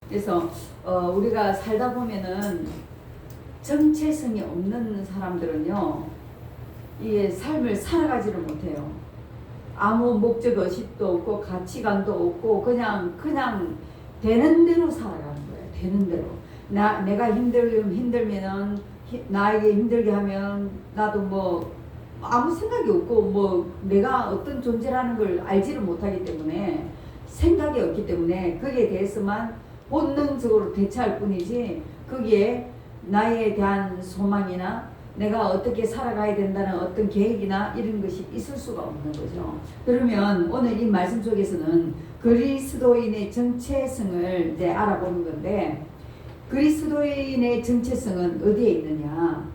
그래서 우리가 살다 보면은 정체성이 없는 사람들은요, 이 삶을 살아가지를 못해요. 아무 목적 의식도 없고 가치관도 없고 그냥 되는 대로 살아가는 거예요. 되는 대로. 내가 힘들면은 나에게 힘들게 하면 나도 뭐 아무 생각이 없고 뭐 내가 어떤 존재라는 걸 알지를 못하기 때문에 생각이 없기 때문에 거기에 대해서만 본능적으로 대처할 뿐이지 거기에 나에 대한 소망이나 내가 어떻게 살아가야 된다는 어떤 계획이나 이런 것이 있을 수가 없는 거죠. 그러면 오늘 이 말씀 속에서는 그리스도인의 정체성을 이제 알아보는 건데, 그리스도인의 정체성은 어디에 있느냐,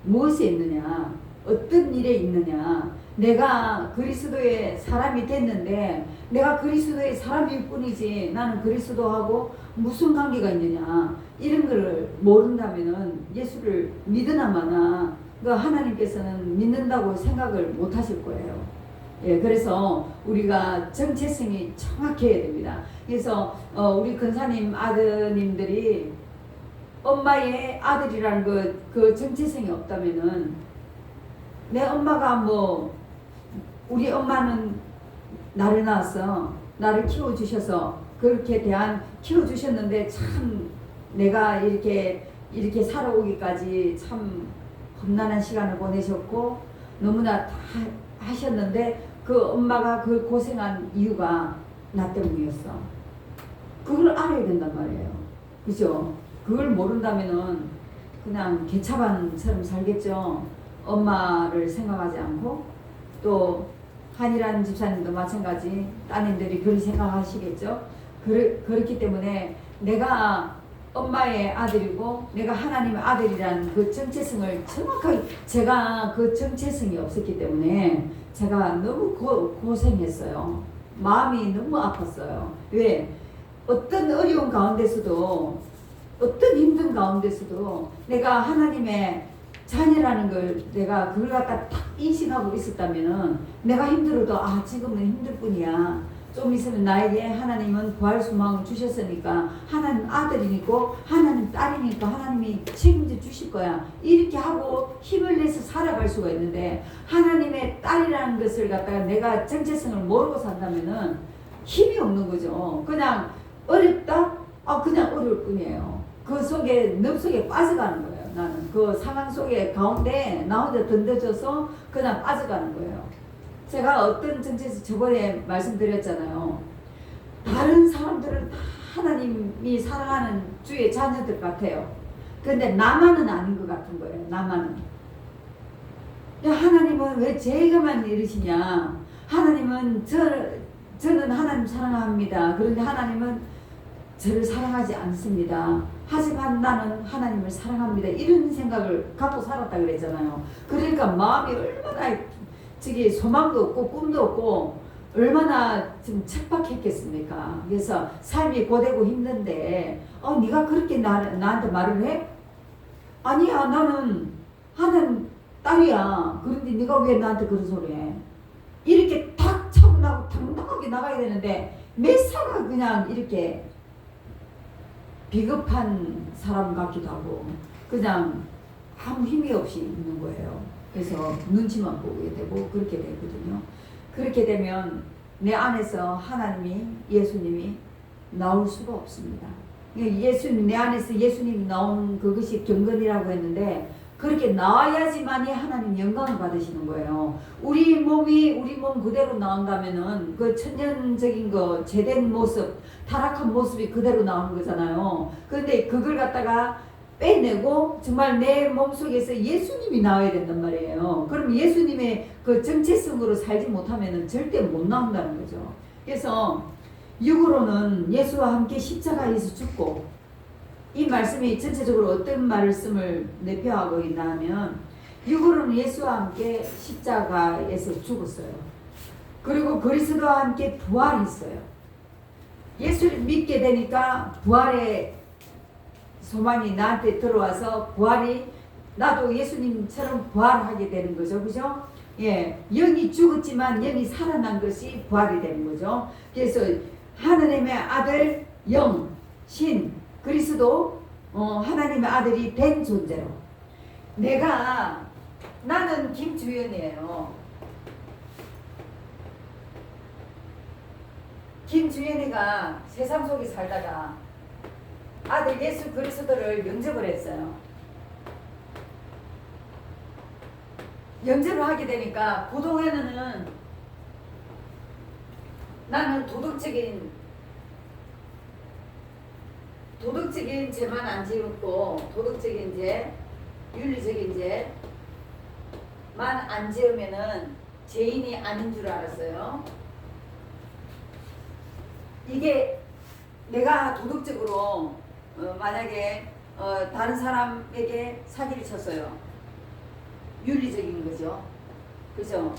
무엇에 있느냐, 어떤 일에 있느냐. 내가 그리스도의 사람이 됐는데 내가 그리스도의 사람일 뿐이지 나는 그리스도하고 무슨 관계가 있느냐, 이런 거를 모른다면은 예수를 믿으나 마나 그 하나님께서는 믿는다고 생각을 못 하실 거예요. 예, 그래서 우리가 정체성이 정확해야 됩니다. 그래서 우리 근사님 아드님들이 엄마의 아들이라는 그 정체성이 없다면은, 내 엄마가 뭐 우리 엄마는 나를 낳아서 나를 키워주셔서 그렇게 키워주셨는데 참 내가 이렇게 살아오기까지 참 험난한 시간을 보내셨고 너무나 다 하셨는데 그 엄마가 그 고생한 이유가 나 때문이었어. 그걸 알아야 된단 말이에요. 그죠? 그걸 모른다면은 그냥 개차반처럼 살겠죠. 엄마를 생각하지 않고. 또 한이라는 집사님도 마찬가지, 따님들이 그렇게 생각하시겠죠. 그렇기 때문에 내가 엄마의 아들이고 내가 하나님의 아들이라는 그 정체성을 정확하게, 제가 그 정체성이 없었기 때문에 제가 너무 고생했어요. 마음이 너무 아팠어요. 왜? 어떤 어려운 가운데서도, 어떤 힘든 가운데서도 내가 하나님의 자녀라는 걸 내가 그걸 갖다 딱 인식하고 있었다면은 내가 힘들어도 지금은 힘들 뿐이야. 좀 있으면 나에게 하나님은 부활 소망을 주셨으니까 하나님 아들이니까 하나님 딸이니까 하나님이 책임져 주실 거야. 이렇게 하고 힘을 내서 살아갈 수가 있는데, 하나님의 딸이라는 것을 갖다가 내가 정체성을 모르고 산다면은 힘이 없는 거죠. 그냥 어렵다? 그냥 어려울 뿐이에요. 그 속에, 늪 속에 빠져가는 거예요. 나는 그 상황 속에 가운데 나 혼자 던져져서 그냥 빠져가는 거예요. 제가 어떤 정체에서 저번에 말씀드렸잖아요. 다른 사람들은 다 하나님이 사랑하는 주의 자녀들 같아요. 그런데 나만은 아닌 것 같은 거예요. 나만은. 하나님은 왜 제가만 이러시냐. 하나님은 저는 하나님 사랑합니다. 그런데 하나님은 저를 사랑하지 않습니다. 하지만 나는 하나님을 사랑합니다. 이런 생각을 갖고 살았다 그랬잖아요. 그러니까 마음이 얼마나 소망도 없고 꿈도 없고 얼마나 좀 척박했겠습니까? 그래서 삶이 고되고 힘든데 네가 그렇게 나한테 말을 해? 아니야, 나는 하나님 딸이야. 그런데 네가 왜 나한테 그런 소리 해? 이렇게 탁 차분하고 당당하게 나가야 되는데 매사가 그냥 이렇게 비겁한 사람 같기도 하고 그냥 아무 힘이 없이 있는 거예요. 그래서 눈치만 보게 되고 그렇게 되거든요. 그렇게 되면 내 안에서 하나님이, 예수님이 나올 수가 없습니다. 내 안에서 예수님이 나오는 그것이 경건이라고 했는데, 그렇게 나와야지만이 하나님 영광을 받으시는 거예요. 우리 몸 그대로 나온다면은 그 천연적인 거, 제된 모습, 타락한 모습이 그대로 나오는 거잖아요. 그런데 그걸 갖다가 빼내고 정말 내 몸속에서 예수님이 나와야 된단 말이에요. 그럼 예수님의 그 정체성으로 살지 못하면은 절대 못 나온다는 거죠. 그래서 육으로는 예수와 함께 십자가에서 죽고, 이 말씀이 전체적으로 어떤 말씀을 내포하고 있나 하면, 육으로는 예수와 함께 십자가에서 죽었어요. 그리고 그리스도와 함께 부활했어요. 예수를 믿게 되니까 부활의 소망이 나한테 들어와서 나도 예수님처럼 부활하게 되는 거죠. 그죠? 예. 영이 죽었지만 영이 살아난 것이 부활이 되는 거죠. 그래서 하나님의 아들, 영, 신, 그리스도 하나님의 아들이 된 존재로. 나는 김주연이에요. 김주연이가 세상 속에 살다가 아들 예수 그리스도를 영접을 했어요. 영접을 하게 되니까 그동안에는 나는 도덕적인 죄만 안 지었고, 도덕적인 죄, 윤리적인 죄만 안 지으면은 죄인이 아닌 줄 알았어요. 이게 내가 도덕적으로 만약에 다른 사람에게 사기를 쳤어요. 윤리적인 거죠. 그죠?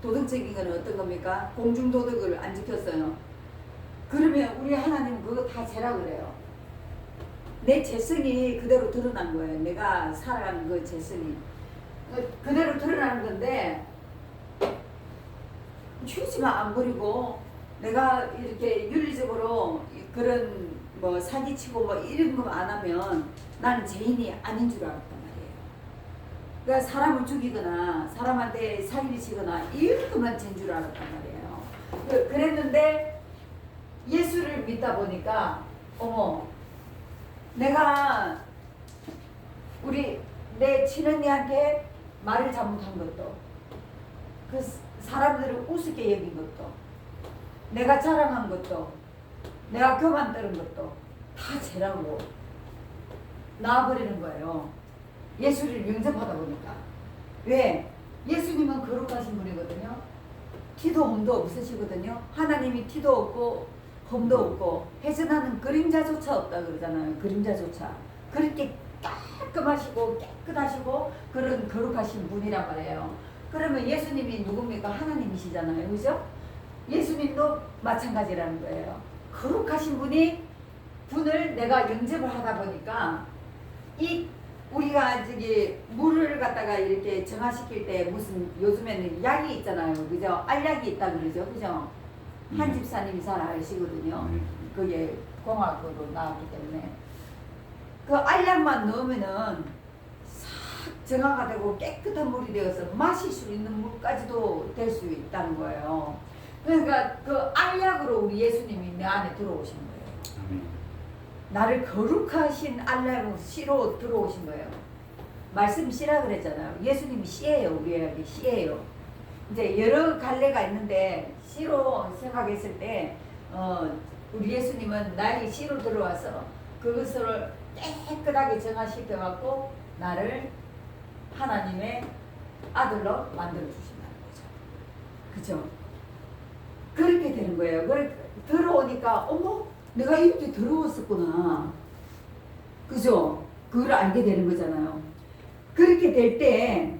도덕적인 건 어떤 겁니까? 공중도덕을 안 지켰어요. 그러면 우리 하나님은 그거 다 죄라고 그래요. 내 죄성이 그대로 드러난 거예요. 내가 살아가는 그 죄성이 그대로 드러나는 건데, 휴지만 안 버리고 내가 이렇게 윤리적으로 그런 뭐 사기치고 뭐 이런 거 안 하면 나는 죄인이 아닌 줄 알았단 말이에요. 그러니까 사람을 죽이거나 사람한테 사기를 치거나 이런 것만 죄인 줄 알았단 말이에요. 그랬는데 예수를 믿다 보니까 내가 내 친언니한테 말을 잘못한 것도, 그 사람들을 우습게 여긴 것도, 내가 자랑한 것도, 내가 교만 떨은 것도 다 죄라고 나와버리는 거예요. 예수를 영접하다 보니까. 왜? 예수님은 거룩하신 분이거든요. 티도 흠도 없으시거든요. 하나님이 티도 없고 흠도 없고 해전하는 그림자조차 없다 그러잖아요. 그림자조차. 그렇게 깔끔하시고 깨끗하시고 그런 거룩하신 분이란 말이에요. 그러면 예수님이 누굽니까? 하나님이시잖아요. 그죠? 예수님도 마찬가지라는 거예요. 거룩하신 분을 내가 영접을 하다 보니까 우리가 물을 갖다가 이렇게 정화시킬 때 무슨 요즘에는 약이 있잖아요. 그죠? 알약이 있다 그러죠. 그죠? 한 집사님이 잘 아시거든요. 그게 공학으로 나왔기 때문에. 그 알약만 넣으면은 싹 정화가 되고 깨끗한 물이 되어서 마실 수 있는 물까지도 될 수 있다는 거예요. 그러니까 그 알약으로 우리 예수님이 내 안에 들어오신 거예요. 나를 거룩하신 알약으로 씨로 들어오신 거예요. 말씀 씨라 그랬잖아요. 예수님이 씨예요. 우리에게 씨예요. 이제 여러 갈래가 있는데 씨로 생각했을 때 우리 예수님은 나에게 씨로 들어와서 그것을 깨끗하게 정화시켜 갖고 나를 하나님의 아들로 만들어 주신다는 거죠. 그죠? 그렇게 되는 거예요. 들어오니까 내가 이렇게 더러웠었구나. 그죠? 그걸 알게 되는 거잖아요. 그렇게 될 때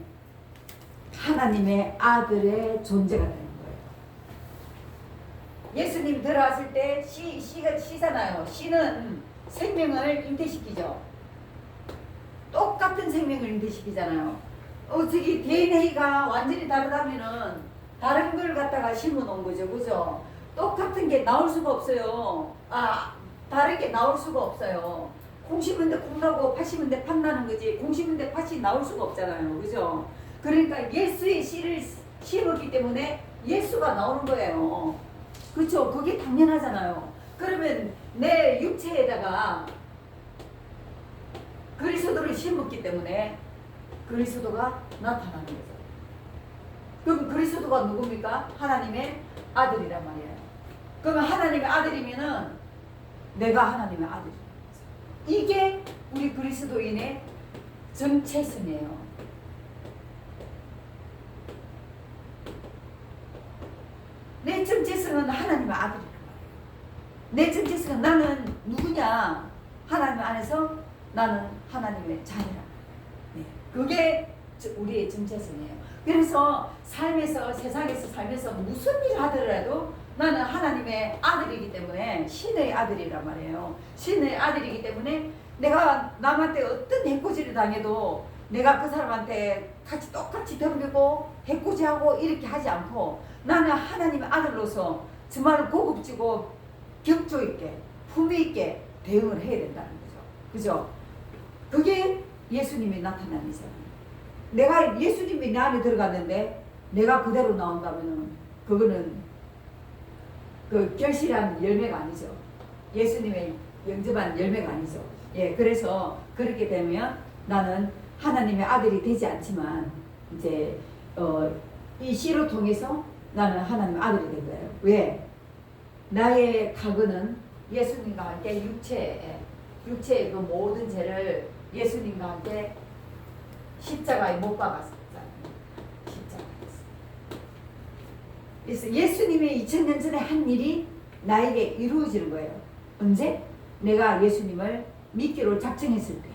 하나님의 아들의 존재가 되는 거예요. 예수님 들어왔을 때 씨가 씨잖아요. 씨는 생명을 잉태시키죠. 똑같은 생명을 잉태시키잖아요. DNA가 완전히 다르다면은 다른 걸 갖다가 심어 놓은 거죠. 그죠? 똑같은 게 나올 수가 없어요. 다르게 나올 수가 없어요. 콩 심은데 콩 나고 팥 심은데 팥 나는 거지, 콩 심은데 팥이 나올 수가 없잖아요. 그죠? 그러니까 예수의 씨를 심었기 때문에 예수가 나오는 거예요. 그렇죠? 그게 당연하잖아요. 그러면 내 육체에다가 그리스도를 심었기 때문에 그리스도가 나타나는 거죠. 그럼 그리스도가 누굽니까? 하나님의 아들이란 말이에요. 그러면 하나님의 아들이면은 내가 하나님의 아들이에요. 이게 우리 그리스도인의 정체성이에요. 내 정체성은 하나님의 아들이란 말이에요. 내 정체성은 나는 누구냐? 하나님 안에서 나는 하나님의 자녀란 말이에요. 네. 그게 우리의 정체성이에요. 그래서 세상에서 살면서 무슨 일을 하더라도 나는 하나님의 아들이기 때문에, 신의 아들이란 말이에요. 신의 아들이기 때문에 내가 남한테 어떤 해코지를 당해도 내가 그 사람한테 똑같이 덤비고 해코지하고 이렇게 하지 않고 나는 하나님의 아들로서 정말 고급지고 격조 있게 품위 있게 대응을 해야 된다는 거죠. 그죠? 그게 예수님이 나타남이잖아요. 내가 예수님이 내 안에 들어갔는데 내가 그대로 나온다면은 그거는 그 결실한 열매가 아니죠. 예수님의 영접한 열매가 아니죠. 예, 그래서 그렇게 되면 나는 하나님의 아들이 되지 않지만 이제 이 씨로 통해서 나는 하나님의 아들이 된 거예요. 왜? 나의 각오는 예수님과 함께 육체의 그 모든 죄를 예수님과 함께 십자가에 못 박았잖아요. 십자가에서. 그래서 예수님이 2000년 전에 한 일이 나에게 이루어지는 거예요. 언제? 내가 예수님을 믿기로 작정했을 때,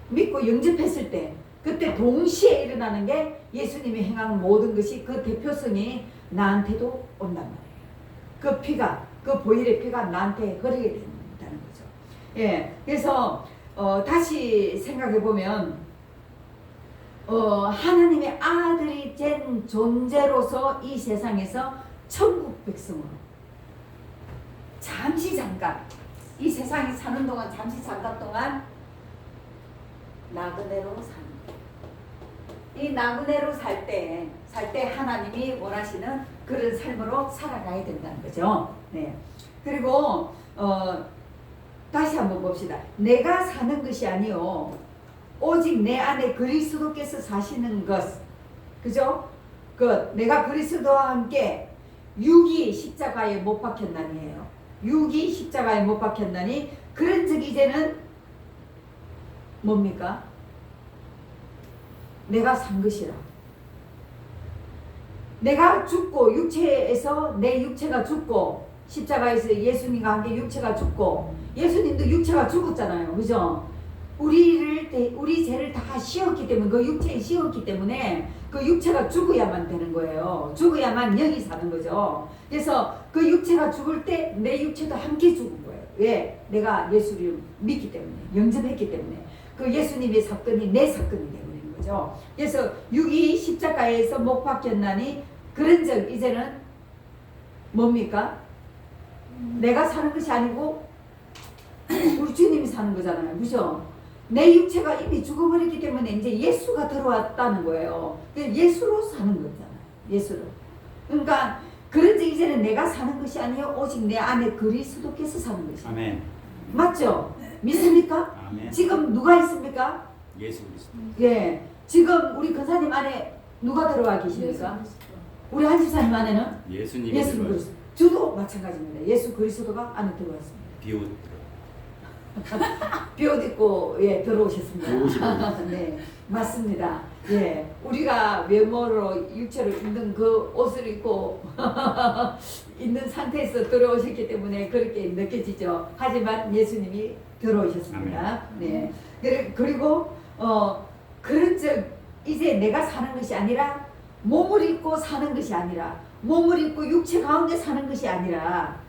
믿고 영접했을 때, 그때 동시에 일어나는 게 예수님이 행하는 모든 것이 그 대표성이 나한테도 온단 말이에요. 그 피가, 그 보혈의 피가 나한테 흐르게 된다는 거죠. 예, 그래서 다시 생각해 보면 하나님의 아들이 된 존재로서 이 세상에서 천국 백성으로 잠시 잠깐 이 세상에 사는 동안 잠시 잠깐 동안 나그네로 사는 거예요. 이 나그네로 살 때 하나님이 원하시는 그런 삶으로 살아가야 된다는 거죠. 네. 그리고 다시 한번 봅시다. 내가 사는 것이 아니요 오직 내 안에 그리스도께서 사시는 것. 그죠? 내가 그리스도와 함께 육이 십자가에 못 박혔나니에요. 육이 십자가에 못 박혔나니 그런즉 이제는 뭡니까? 내가 산 것이라. 내가 죽고 육체에서 내 육체가 죽고 십자가에서 예수님과 함께 육체가 죽고 예수님도 육체가 죽었잖아요. 그죠? 우리 죄를 다 씌웠기 때문에 그 육체에 씌웠기 때문에 그 육체가 죽어야만 되는 거예요. 죽어야만 영이 사는 거죠. 그래서 그 육체가 죽을 때 내 육체도 함께 죽은 거예요. 왜? 내가 예수를 믿기 때문에 영접했기 때문에 그 예수님의 사건이 내 사건이 되버린 거죠. 그래서 육이 십자가에서 못 박혔나니 그런즉 이제는 뭡니까? 내가 사는 것이 아니고 우리 주님이 사는 거잖아요. 그죠? 내 육체가 이미 죽어버렸기 때문에 이제 예수가 들어왔다는 거예요. 예수로 사는 거잖아요. 예수로. 그러니까 그런즉 이제는 내가 사는 것이 아니요 오직 내 안에 그리스도께서 사는 것이에요. 아멘. 맞죠? 믿습니까? 아멘. 지금 누가 있습니까? 예수 그리스도. 예. 지금 우리 권사님 안에 누가 들어와 계십니까? 우리 한 집사님 안에는 예수님이 예수 들어와 그리스도. 저도 마찬가지입니다. 예수 그리스도가 안에 들어왔습니다. 비옷 비옷 입고 예 들어오셨습니다. 들어오시고. 네, 맞습니다. 예, 우리가 외모로 육체로 입는 그 옷을 입고 있는 상태에서 들어오셨기 때문에 그렇게 느껴지죠. 하지만 예수님이 들어오셨습니다. 네, 그리고 그런즉 이제 내가 사는 것이 아니라 몸을 입고 사는 것이 아니라 몸을 입고 육체 가운데 사는 것이 아니라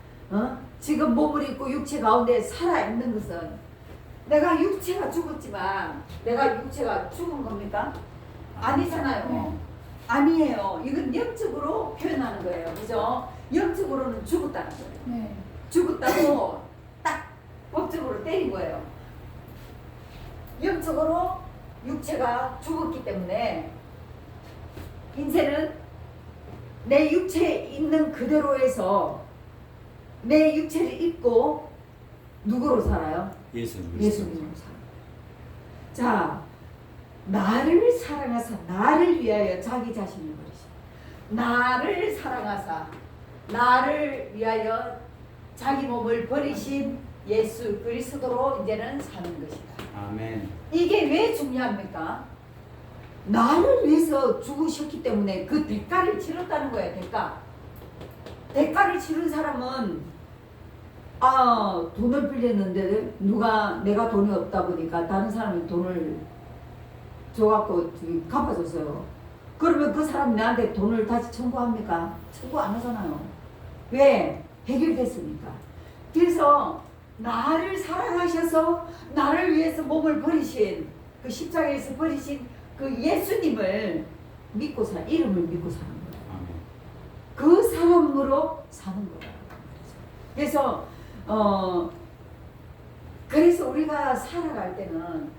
지금 몸을 입고 육체 가운데 살아있는 것은 내가 육체가 죽었지만 내가 육체가 죽은 겁니까? 아니잖아요. 아니에요. 이건 영적으로 표현하는 거예요. 그죠? 영적으로는 죽었다는 거예요. 네. 죽었다고 딱 법적으로 때린 거예요. 영적으로 육체가 죽었기 때문에 이제는 내 육체에 있는 그대로에서 내 육체를 입고 누구로 살아요? 예수님으로 살아요. 자, 나를 사랑하사 나를 위하여 자기 자신을 버리시고 나를 사랑하사 나를 위하여 자기 몸을 버리신 예수 그리스도로 이제는 사는 것이다. 아멘. 이게 왜 중요합니까? 나를 위해서 죽으셨기 때문에 그 대가를 치렀다는 거예요. 대가를 치른 사람은 돈을 빌렸는데 내가 돈이 없다 보니까 다른 사람이 돈을 줘갖고 갚아줬어요. 그러면 그 사람이 나한테 돈을 다시 청구합니까? 청구 안 하잖아요. 왜? 해결됐으니까. 그래서 나를 사랑하셔서 나를 위해서 몸을 버리신 그 십자가에서 버리신 그 예수님을 믿고 이름을 믿고 사는 거예요. 아멘. 그 사람으로 사는 거예요. 그래서 그래서 우리가 살아갈 때는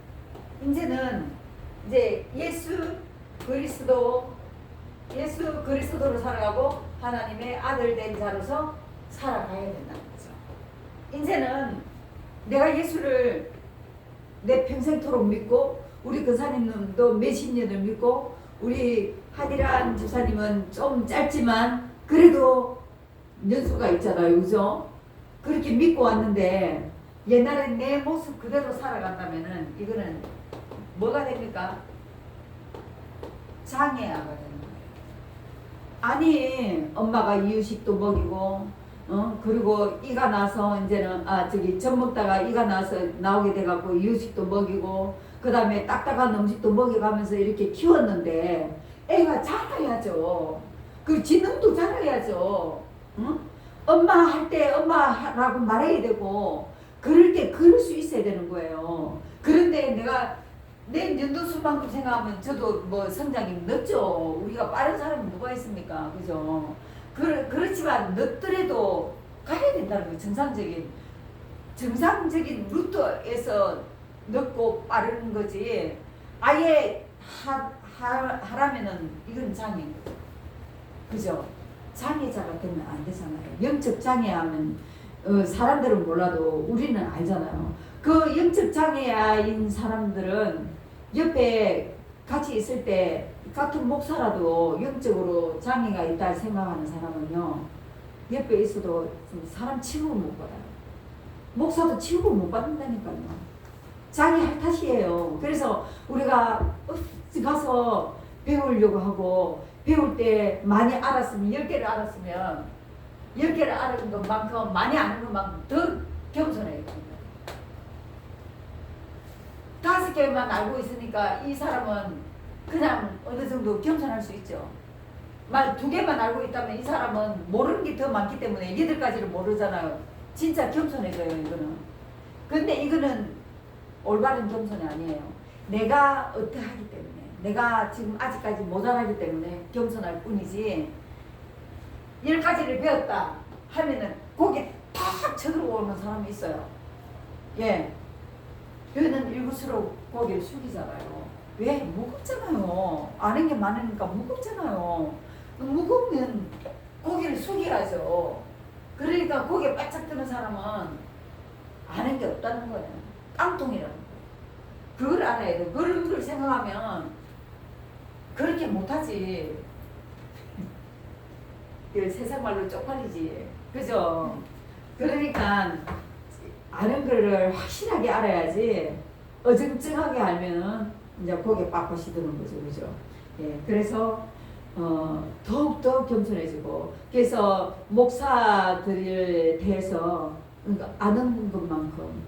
이제는 이제 예수 그리스도로 살아가고 하나님의 아들 된 자로서 살아가야 된다는 거죠. 이제는 내가 예수를 내 평생토록 믿고 우리 근사님도 몇십 년을 믿고 우리 하디란 집사님은 좀 짧지만 그래도 연수가 있잖아요. 그죠? 그렇게 믿고 왔는데 옛날에 내 모습 그대로 살아간다면은 이거는 뭐가 됩니까? 장애아가 되는 거예요. 아니 엄마가 이유식도 먹이고 그리고 이가 나서 이제는 젖 먹다가 이가 나서 나오게 돼갖고 이유식도 먹이고 그 다음에 딱딱한 음식도 먹여가면서 이렇게 키웠는데 애가 자라야죠. 그 지능도 자라야죠. 응? 엄마 할 때 엄마라고 말해야 되고 그럴 때 그럴 수 있어야 되는 거예요. 그런데 내가 내 연도수만큼 생각하면 저도 뭐 성장이 늦죠. 우리가 빠른 사람이 누가 있습니까? 그죠? 그렇지만 늦더라도 가야 된다는 거예요. 정상적인 루트에서 늦고 빠른 거지. 아예 하라면은 이건 장애인 거죠. 그죠? 장애자가 되면 안 되잖아요. 영적 장애하면 사람들은 몰라도 우리는 알잖아요. 그 영적 장애인 사람들은 옆에 같이 있을 때 같은 목사라도 영적으로 장애가 있다 생각하는 사람은요, 옆에 있어도 사람 취급을 못 받아요. 목사도 취급을 못 받는다니까요. 장애할 탓이에요. 그래서 우리가 가서 배우려고 하고 배울 때 많이 알았으면 10개를 알았으면 10개를 알은 것만큼 많이 아는 것만큼 더 겸손해야 됩니다. 5개만 알고 있으니까 이 사람은 그냥 어느 정도 겸손할 수 있죠. 만 2개만 알고 있다면 이 사람은 모르는 게 더 많기 때문에 8가지를 모르잖아요. 진짜 겸손해져요, 이거는. 근데 이거는 올바른 겸손이 아니에요. 내가 어떠하기 때문에, 내가 지금 아직까지 모자라기 때문에 겸손할 뿐이지, 10가지를 배웠다 하면은 거기에 탁 쳐들어오는 사람이 있어요. 예. 그는 일구수로 고개를 숙이잖아요. 왜? 무겁잖아요. 아는 게 많으니까 무겁잖아요. 무겁면 고개를 숙여야죠. 그러니까 고개 바짝 드는 사람은 아는 게 없다는 거예요. 깡통이라는 거예요. 그걸 알아야 돼요. 그런 걸 생각하면 그렇게 못하지. 세상 말로 쪽팔리지. 그죠? 그러니까 아는 거를 확실하게 알아야지 어정쩡하게 알면은 이제 고개 빳빳이 드는 거죠. 그죠? 예, 그래서 더욱더 겸손해지고, 그래서 목사들에 대해서 그러니까 아는 것만큼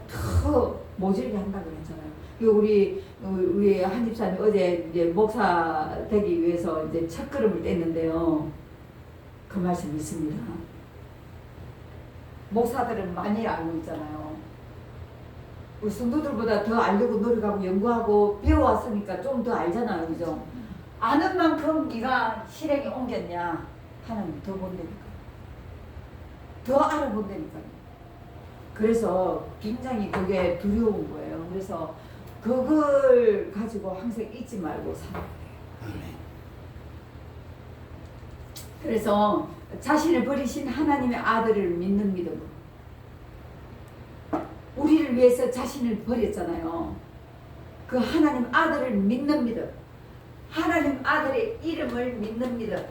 더 모질게 한다고 그랬잖아요. 우리 한 집사님 어제 이제 목사 되기 위해서 이제 첫걸음을 뗐는데요. 그 말씀 있습니다. 목사들은 많이 알고 있잖아요. 우리 성도들보다 더 알려고 노력하고 연구하고 배워왔으니까 좀 더 알잖아요. 그죠? 아는 만큼 네가 실행에 옮겼냐? 하나님 더 본다니까. 더 알아본다니까요. 그래서 굉장히 그게 두려운 거예요. 그래서 그걸 가지고 항상 잊지 말고 살아야 돼요. 그래서 자신을 버리신 하나님의 아들을 믿는 믿음으로, 우리를 위해서 자신을 버렸잖아요. 그 하나님 아들을 믿는 믿음, 하나님 아들의 이름을 믿는 믿음,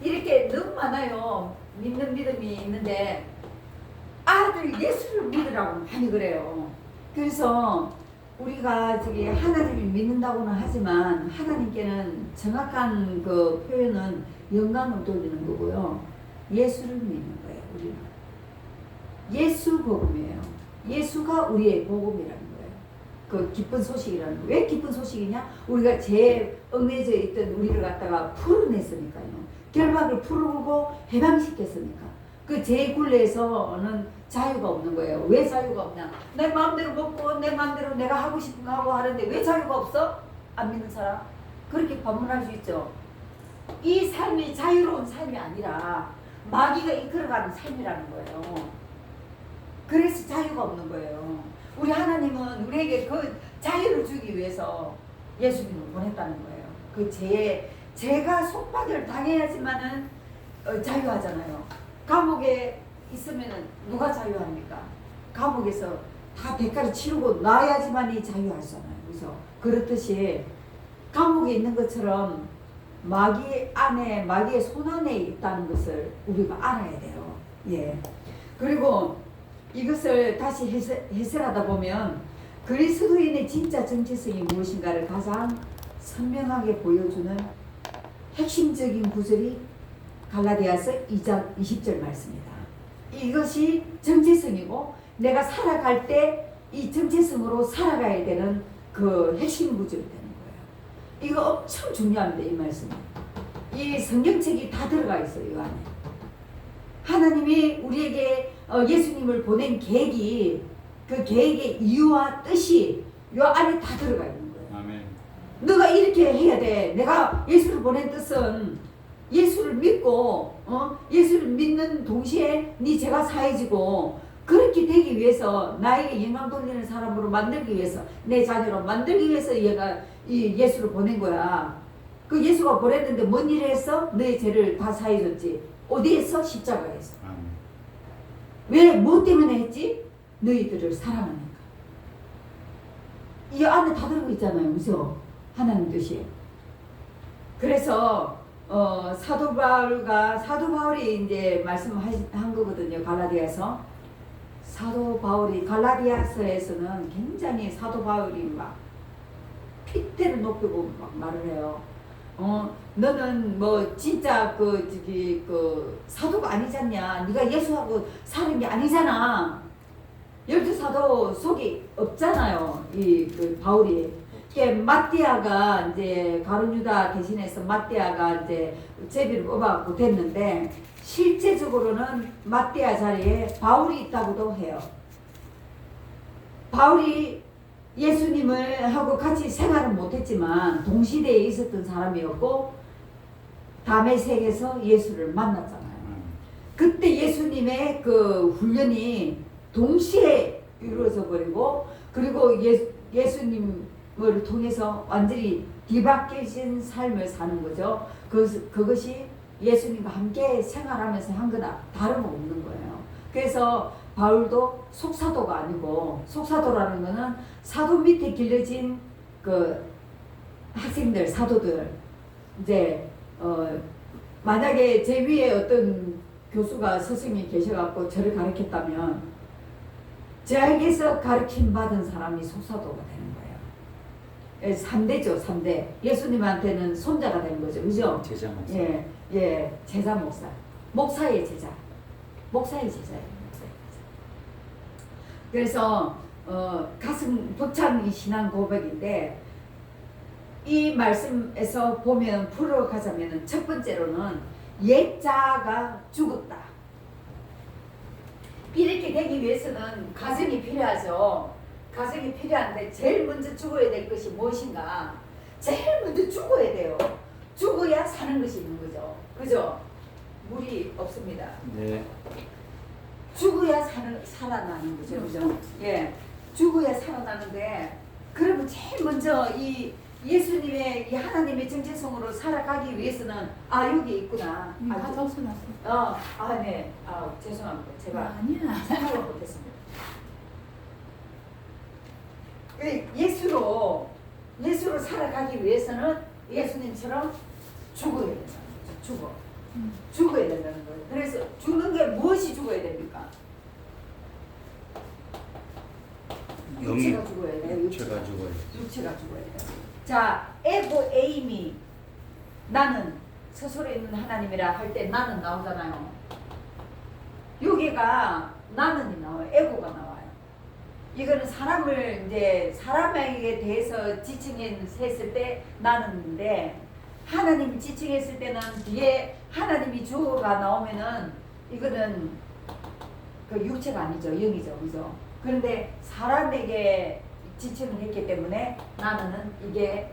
이렇게 너무 많아요. 믿는 믿음이 있는데 아들 예수를 믿으라고 많이 그래요. 그래서 우리가 하나님을 믿는다고는 하지만 하나님께는 정확한 그 표현은 영광을 돌리는 거고요. 예수를 믿는 거예요. 우리는 예수 복음이에요. 예수가 우리의 복음이라는 거예요. 그 기쁜 소식이라는 거예요. 왜 기쁜 소식이냐? 우리가 죄에 얽매여 있던 우리를 갖다가 풀어냈으니까요. 결박을 풀고 해방시켰으니까. 그 죄의 굴레에서는 자유가 없는 거예요. 왜 자유가 없냐? 내 마음대로 먹고 내 마음대로 내가 하고 싶은 거 하고 하는데 왜 자유가 없어? 안 믿는 사람? 그렇게 반문할 수 있죠. 이 삶이 자유로운 삶이 아니라 마귀가 이끌어가는 삶이라는 거예요. 그래서 자유가 없는 거예요. 우리 하나님은 우리에게 그 자유를 주기 위해서 예수님을 보냈다는 거예요. 그 죄가 속박을 당해야지만은 자유하잖아요. 감옥에 있으면은 누가 자유합니까? 감옥에서 다 대가를 치르고 나야지만이 자유하잖아요. 그래서 그렇듯이 감옥에 있는 것처럼 마귀의 손 안에 있다는 것을 우리가 알아야 돼요. 예. 그리고 이것을 다시 해설하다 보면 그리스도인의 진짜 정체성이 무엇인가를 가장 선명하게 보여주는 핵심적인 구절이 갈라디아서 2장 20절 말씀입니다. 이것이 정체성이고 내가 살아갈 때 이 정체성으로 살아가야 되는 그 핵심 구절이 되는 거예요. 이거 엄청 중요합니다. 이 말씀은. 이 성경책이 다 들어가 있어요. 이 안에. 하나님이 우리에게 예수님을 보낸 계획이 그 계획의 이유와 뜻이 이 안에 다 들어가 있는 거예요. 아멘. 너가 이렇게 해야 돼. 내가 예수를 보낸 뜻은 예수를 믿고 예수를 믿는 동시에 네 죄가 사해지고 그렇게 되기 위해서 나에게 영광 돌리는 사람으로 만들기 위해서 내 자녀로 만들기 위해서 얘가 이 예수를 보낸 거야. 그 예수가 보냈는데 뭔 일을 했어? 너의 죄를 다 사해줬지. 어디에서? 십자가에서. 아멘. 왜? 뭐 때문에 했지? 너희들을 사랑하니까. 이 안에 다 들고 있잖아요. 그죠? 하나님 뜻이. 그래서 사도 바울이 이제 말씀한 거거든요. 갈라디아서. 사도 바울이 갈라디아서에서는 굉장히 사도 바울이 막 핏대를 높이고 막 말을 해요. 너는 뭐 진짜 그 사도가 아니잖냐. 네가 예수하고 사는 게 아니잖아. 12사도 속이 없잖아요. 그 바울이. 마띠아가 이제 가룟유다 대신해서 마띠아가 이제 제비를 뽑아갖고 됐는데 실제적으로는 마띠아 자리에 바울이 있다고도 해요. 바울이 예수님을 하고 같이 생활은 못했지만 동시대에 있었던 사람이었고 다메섹에서 예수를 만났잖아요. 그때 예수님의 그 훈련이 동시에 이루어져 버리고 그리고 예수님을 통해서 완전히 뒤바뀌신 삶을 사는 거죠. 그것이 예수님과 함께 생활하면서 한 거나 다름없는 거예요. 그래서 바울도 속사도가 아니고 속사도라는 거는 사도 밑에 길러진 그 학생들, 사도들 이제 만약에 제 위에 어떤 교수가 스승이 계셔갖고 저를 가르쳤다면 저에게서 가르침 받은 사람이 속사도가 되는 거예요. 3대죠, 3대. 예수님한테는 손자가 되는 거죠, 그죠? 제자 목사. 예, 제자 목사. 목사의 제자. 목사의 제자예요. 그래서 가슴 벅찬 이 신앙 고백인데 이 말씀에서 보면 풀어가자면 첫 번째로는 옛자가 죽었다. 이렇게 되기 위해서는 가정이 필요하죠. 가정이 필요한데 제일 먼저 죽어야 될 것이 무엇인가? 제일 먼저 죽어야 돼요. 죽어야 사는 것이 있는 거죠. 그죠? 물이 없습니다. 네. 죽어야 살아나는 거죠. 그죠? 예. 죽어야 살아나는데, 그러면 제일 먼저 이 예수님의 이 하나님의 정체성으로 살아가기 위해서는 여기 있구나. 다 적어놨어. 네. 죄송합니다. 제가 아니야. 생각을 못했습니다. 예수로 살아가기 위해서는 예수님처럼 죽어야 된다는 거죠. 죽어야 된다는 거예요. 그래서 죽는 게 무엇이 죽어야 됩니까? 육체가 죽어야 돼요. 육체가 죽어야 돼요. 자, 에고 에임이 나는 스스로 있는 하나님이라 할 때 나는 나오잖아요. 여기가 나는이 나와요. 에고가 나와요. 이거는 사람을 이제 사람에게 대해서 지칭했을 때 나는인데 하나님이 지칭했을 때는 뒤에 하나님이 주어가 나오면은 이거는 그 육체가 아니죠. 영이죠. 그죠? 그런데 사람에게 지칭을 했기 때문에 나는 이게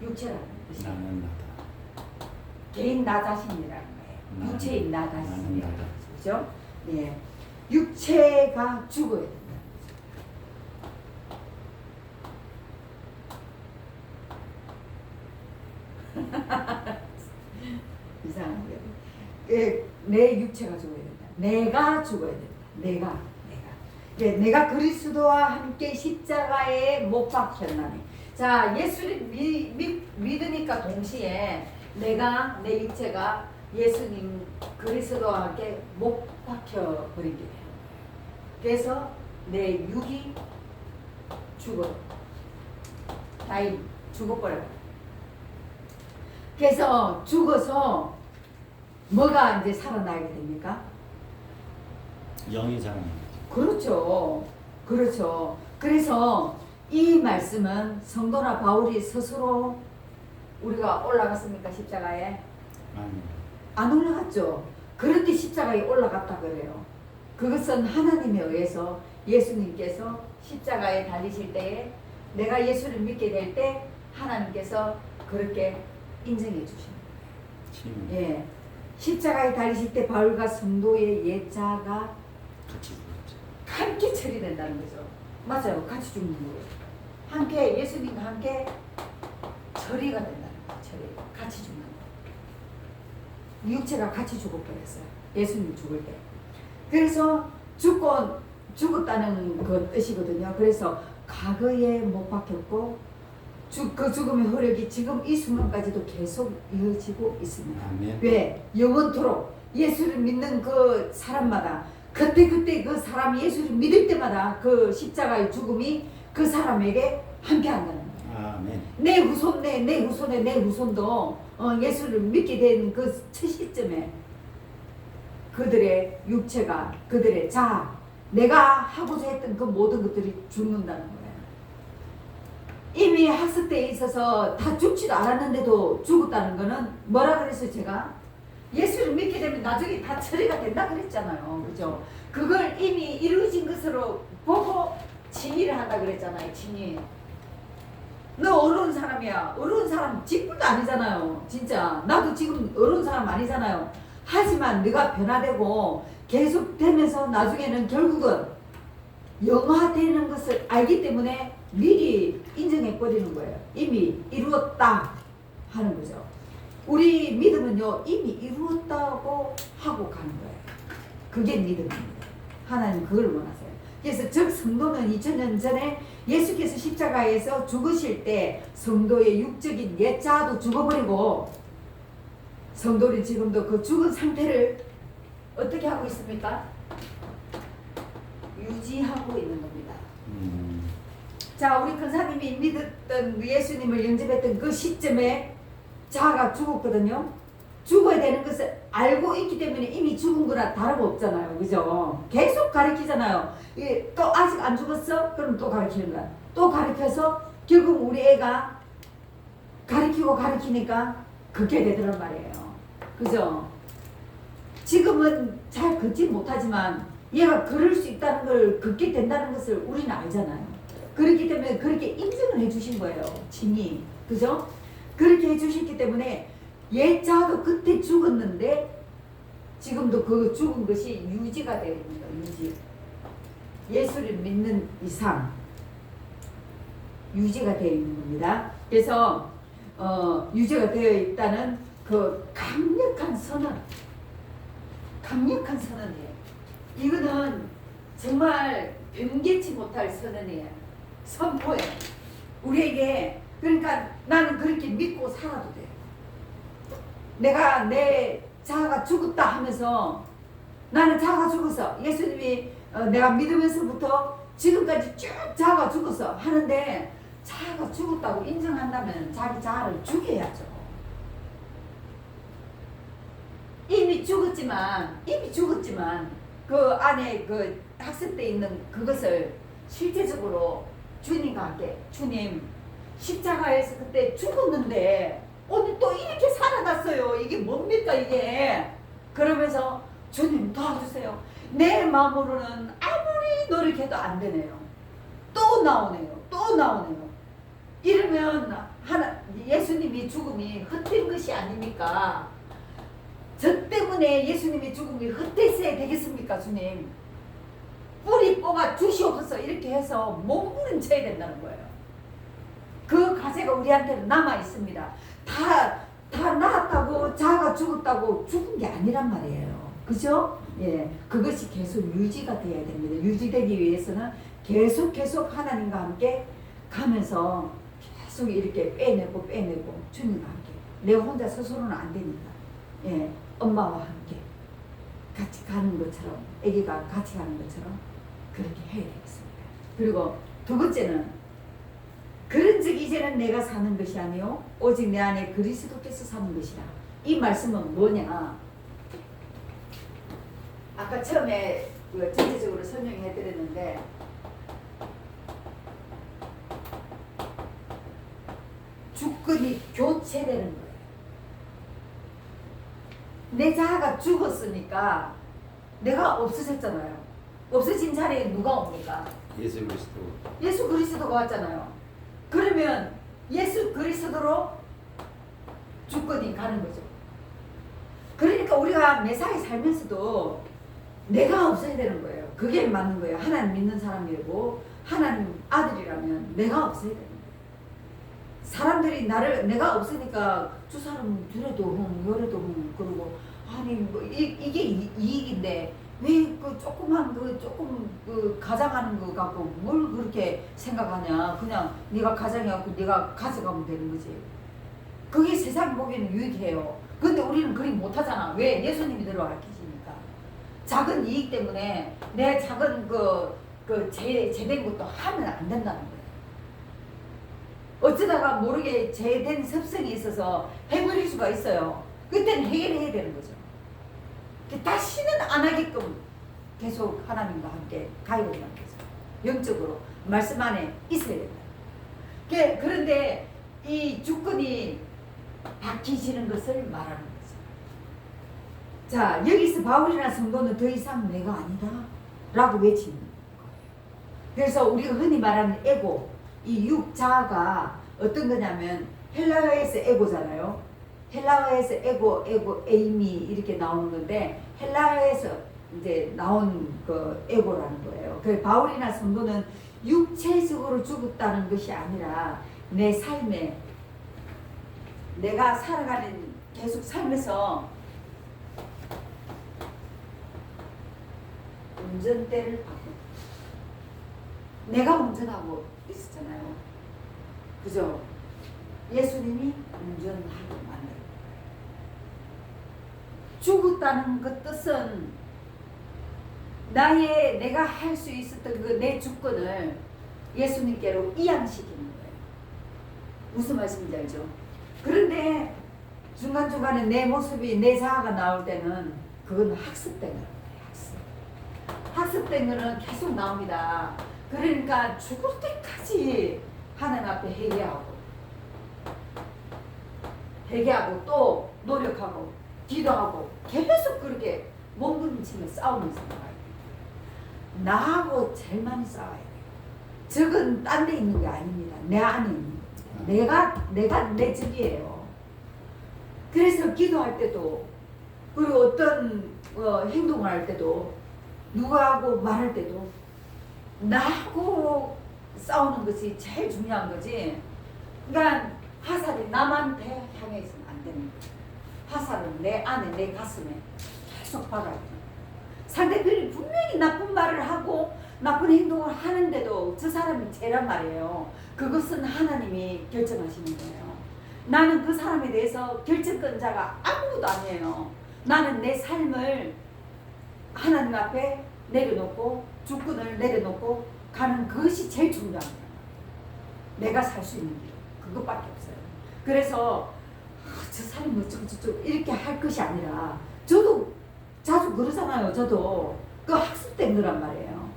육체라는 뜻이에요. 나는 나다. 개인 나 자신이라는 거예요. 육체인 나 자신이라는 거죠. 예. 육체가 죽어야 된다. 이상한 게. 내 육체가 죽어야 된다. 내가 죽어야 된다. 내가 그리스도와 함께 십자가에 못 박혔나니. 자, 예수를 믿으니까 동시에 내가, 내 육체가 예수님 그리스도와 함께 못 박혀버린 게 돼요. 그래서 내 육이 죽어버려요. 그래서 죽어서 뭐가 이제 살아나게 됩니까? 영이 살아납니다. 그렇죠. 그래서 이 말씀은 성도나 바울이 스스로 우리가 올라갔습니까? 십자가에? 안 올라갔죠. 그런데 십자가에 올라갔다 그래요. 그것은 하나님에 의해서 예수님께서 십자가에 달리실 때에 내가 예수를 믿게 될 때 하나님께서 그렇게 인정해 주시는 거예요. 예. 십자가에 달리실 때 바울과 성도의 예자가 같이 죽었죠. 함께 처리된다는 거죠. 맞아요. 같이 죽는 거예요. 함께 예수님과 함께 처리가 된다는 거예요. 같이 죽는 거예요. 육체가 같이 죽어버렸어요. 예수님 죽을 때. 그래서 죽었다는 그 뜻이거든요. 그래서 과거에 못 박혔고 그 죽음의 흐력이 지금 이 순간까지도 계속 이어지고 있습니다. 아멘. 왜? 영원토록 예수를 믿는 그 사람마다 그때 그 사람이 예수를 믿을 때마다 그 십자가의 죽음이 그 사람에게 함께 한다는 거예요. 아멘. 내 후손도 예수를 믿게 된 그 첫 시점에 그들의 육체가, 그들의 자아, 내가 하고자 했던 그 모든 것들이 죽는다는 거예요. 이미 학습 때에 있어서 다 죽지도 않았는데도 죽었다는 거는 뭐라 그랬어요? 제가 예수를 믿게 되면 나중에 다 처리가 된다 그랬잖아요. 그죠? 그걸 이미 이루어진 것으로 보고 칭의를 한다 그랬잖아요. 칭의. 너 어려운 사람이야. 어려운 사람 직분도 아니잖아요. 진짜 나도 지금 어려운 사람 아니잖아요. 하지만 네가 변화되고 계속되면서 나중에는 결국은 영화되는 것을 알기 때문에 미리 인정해버리는 거예요. 이미 이루었다 하는 거죠. 우리 믿음은요, 이미 이루었다고 하고 가는 거예요. 그게 믿음입니다. 하나님 그걸 원하세요. 그래서 즉 성도는 2000년 전에 예수께서 십자가에서 죽으실 때 성도의 육적인 옛자도 죽어버리고 성도는 지금도 그 죽은 상태를 어떻게 하고 있습니까? 유지하고 있는 겁니다. 자, 우리 근사님이 믿었던 예수님을 영접했던 그 시점에 자아가 죽었거든요. 죽어야 되는 것을 알고 있기 때문에 이미 죽은 거나 다름없잖아요. 그죠? 계속 가르치잖아요. 또 아직 안 죽었어? 그럼 또 가르치는 거야. 또 가르쳐서 결국 우리 애가 가르치니까 그게 되더란 말이에요. 그죠? 지금은 잘 걷지 못하지만 얘가 걸을 수 있다는 걸 걷게 된다는 것을 우리는 알잖아요. 그렇기 때문에 그렇게 인정을 해주신 거예요. 진이. 그죠? 그렇게 해주셨기 때문에 옛자도 그때 죽었는데 지금도 그 죽은 것이 유지가 되어 있는 거예요. 유지. 예수를 믿는 이상 유지가 되어 있는 겁니다. 그래서 유지가 되어 있다는 그 강력한 선언이에요. 이거는 정말 변개치 못할 선언이에요. 선포예요. 우리에게. 그러니까 나는 그렇게 믿고 살아도 돼. 내가 내 자아가 죽었다 하면서 나는 자아가 죽었어. 예수님이 내가 믿으면서부터 지금까지 쭉 자아가 죽었어 하는데 자아가 죽었다고 인정한다면 자기 자아를 죽여야죠. 이미 죽었지만 그 안에 그 학습 때 있는 그것을 실제적으로 주님과 함께 주님 십자가에서 그때 죽었는데 오늘 또 이렇게 살아났어요. 이게 뭡니까 이게? 그러면서 주님 도와주세요. 내 마음으로는 아무리 노력해도 안 되네요. 또 나오네요. 이러면 예수님이 죽음이 헛된 것이 아닙니까? 저 때문에 예수님의 죽음이 헛됐어야 되겠습니까, 주님? 뿌리 뽑아 주시옵소서 이렇게 해서 몸부림쳐야 된다는 거예요. 그 가세가 우리한테는 남아 있습니다. 다 나았다고 자아가 죽었다고 죽은 게 아니란 말이에요. 그죠? 예, 그것이 계속 유지가 돼야 됩니다. 유지되기 위해서는 계속 하나님과 함께 가면서 계속 이렇게 빼내고 주님과 함께. 내가 혼자 스스로는 안 되니까. 예, 엄마와 함께 같이 가는 것처럼, 아기가 같이 가는 것처럼 그렇게 해야 되겠습니다. 그리고 두 번째는 그런즉 이제는 내가 사는 것이 아니요 오직 내 안에 그리스도께서 사는 것이라. 이 말씀은 뭐냐? 아까 처음에 전체적으로 설명해 드렸는데 주권이 교체되는 거예요. 내 자아가 죽었으니까 내가 없어졌잖아요. 없어진 자리에 누가 옵니까? 예수 그리스도. 예수 그리스도가 왔잖아요. 그러면 예수 그리스도로 주권이 가는 거죠. 그러니까 우리가 매사에 살면서도 내가 없어야 되는 거예요. 그게 맞는 거예요. 하나님 믿는 사람이고 하나님 아들이라면 내가 없어야 되는 거예요. 사람들이 내가 없으니까 저 사람은 저래도 요래도 그러고 아니 뭐 이게 이익인데 왜 그 조그만 조금 가장하는 거 갖고 뭘 그렇게 생각하냐. 그냥 네가 가장해갖고 네가 가져가면 되는 거지. 그게 세상 보기에는 유익해요. 근데 우리는 그리 못하잖아. 왜? 예수님이 들어와 계시니까. 작은 이익 때문에 내 작은 제된 것도 하면 안 된다는 거예요. 어쩌다가 모르게 제된 습성이 있어서 해버릴 수가 있어요. 그때는 해결해야 되는 거죠. 다시는 안 하게끔 계속 하나님과 함께 가야 된다는 거죠. 영적으로 말씀 안에 있어야 된다. 그런데 이 주권이 바뀌시는 것을 말하는 거죠. 자, 여기서 바울이나 성도는 더 이상 내가 아니다 라고 외치는 거예요. 그래서 우리가 흔히 말하는 에고, 이 육자가 어떤 거냐면 헬라어에서 에고잖아요. 헬라어에서 에고, 에이미 이렇게 나오는 건데 헬라어에서 이제 나온 그 에고라는 거예요. 그 바울이나 성도는 육체적으로 죽었다는 것이 아니라 내 삶에 내가 살아가는 계속 살면서 운전대를 바꾼. 내가 운전하고 있었잖아요. 그죠? 예수님이 운전하고 만들어요. 죽었다는 그 뜻은 내가 할 수 있었던 그 내 주권을 예수님께로 이양시키는 거예요. 무슨 말씀인지 알죠? 그런데 중간중간에 내 모습이 내 자아가 나올 때는 그건 학습된 거예요. 학습된 거는 계속 나옵니다. 그러니까 죽을 때까지 하나님 앞에 회개하고 또 노력하고 기도하고 계속 그렇게 몸부림치며 싸우면서 나가요. 나하고 제일 많이 싸워야 돼요. 적은 딴 데 있는 게 아닙니다. 내 안에 있는 거예요. 내가 내 적이에요. 그래서 기도할 때도 그리고 어떤 행동을 할 때도 누구하고 말할 때도 나하고 싸우는 것이 제일 중요한 거지. 그러니까 화살이 남한테 향해 있으면 안 되는 거예요. 화살은 내 안에 내 가슴에 계속 박아야 돼요. 상대편이 분명히 나쁜 말을 하고 나쁜 행동을 하는데도 저 사람이 죄란 말이에요. 그것은 하나님이 결정하시는 거예요. 나는 그 사람에 대해서 결정권자가 아무것도 아니에요. 나는 내 삶을 하나님 앞에 내려놓고 주권을 내려놓고 가는 그것이 제일 중요한 거예요. 내가 살 수 있는 길 그것밖에 없어요. 그래서 저 사람이 어쩌고 이렇게 할 것이 아니라 저도 자주 그러잖아요. 저도 그 학습된 거란 말이에요.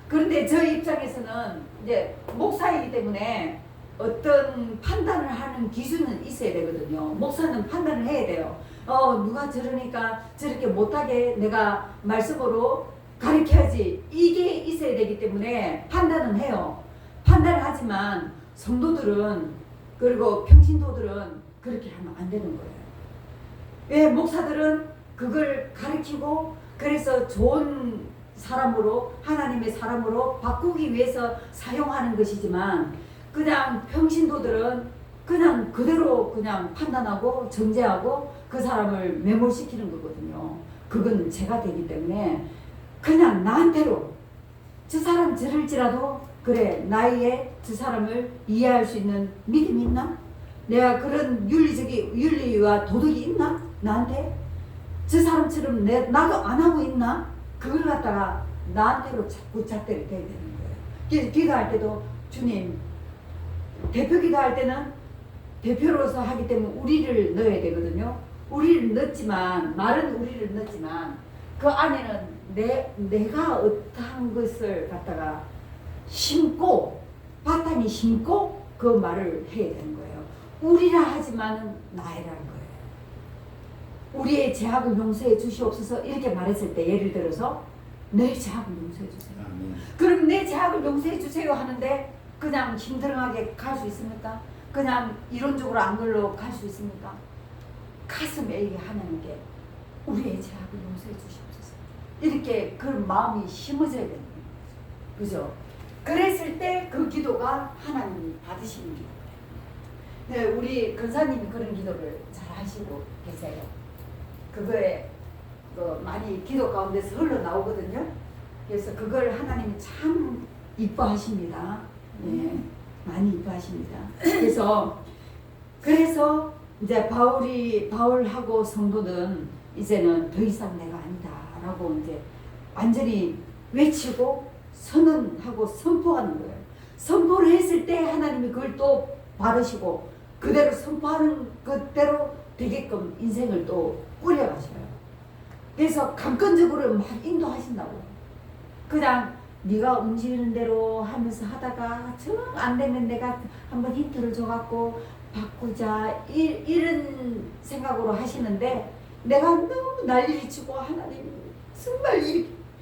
그런데 저 입장에서는 이제 목사이기 때문에 어떤 판단을 하는 기준은 있어야 되거든요. 목사는 판단을 해야 돼요. 누가 저러니까 저렇게 못하게 내가 말씀으로 가르쳐야지. 이게 있어야 되기 때문에 판단은 해요. 판단을 하지만 성도들은 그리고 평신도들은 그렇게 하면 안 되는 거예요. 왜? 목사들은 그걸 가르치고 그래서 좋은 사람으로 하나님의 사람으로 바꾸기 위해서 사용하는 것이지만 그냥 평신도들은 그냥 그대로 그냥 판단하고 정죄하고 그 사람을 매몰시키는 거거든요. 그건 죄가 되기 때문에 그냥 나한테로 저 사람 저럴지라도 그래 나의 저 사람을 이해할 수 있는 믿음이 있나? 내가 그런 윤리와 도덕이 있나? 나한테? 저 사람처럼 나도 안 하고 있나? 그걸 갖다가 나한테로 자꾸 잣대를 대야 되는 거예요. 그래서 기도할 때도 주님 대표 기도할 때는 대표로서 하기 때문에 우리를 넣어야 되거든요. 우리를 넣지만 말은 우리를 넣지만 그 안에는 내가 어떠한 것을 갖다가 심고 바탕에 심고 그 말을 해야 되는 거예요. 우리라 하지만은 나이라는 거예요. 우리의 죄악을 용서해 주시옵소서 이렇게 말했을 때 예를 들어서 내 죄악을 용서해 주세요. 아멘. 그럼 내 죄악을 용서해 주세요 하는데 그냥 힘들하게 갈 수 있습니까? 그냥 이론적으로 안 걸로 갈 수 있습니까? 가슴에 이게 하나님께 우리의 죄악을 용서해 주시옵소서 이렇게 그 마음이 심어져야 되는 거죠. 그죠? 그랬을 때 그 기도가 하나님이 받으시는 기도예요. 네, 우리 근사님이 그런 기도를 잘 하시고 계세요. 그거에 많이 기도 가운데서 흘러나오거든요. 그래서 그걸 하나님이 참 이뻐하십니다. 네, 많이 이뻐하십니다. 그래서 이제 바울하고 성도는 이제는 더 이상 내가 아니다라고 이제 완전히 외치고 선언하고 선포하는 거예요. 선포를 했을 때 하나님이 그걸 또 받으시고 그대로 선포하는 그대로 되게끔 인생을 또 꾸려가셔요. 그래서 감건적으로 막 인도하신다고. 그냥 네가 움직이는 대로 하면서 하다가 정 안 되면 내가 한번 힌트를 줘갖고 바꾸자 이런 생각으로 하시는데 내가 너무 난리를 치고 하나님 정말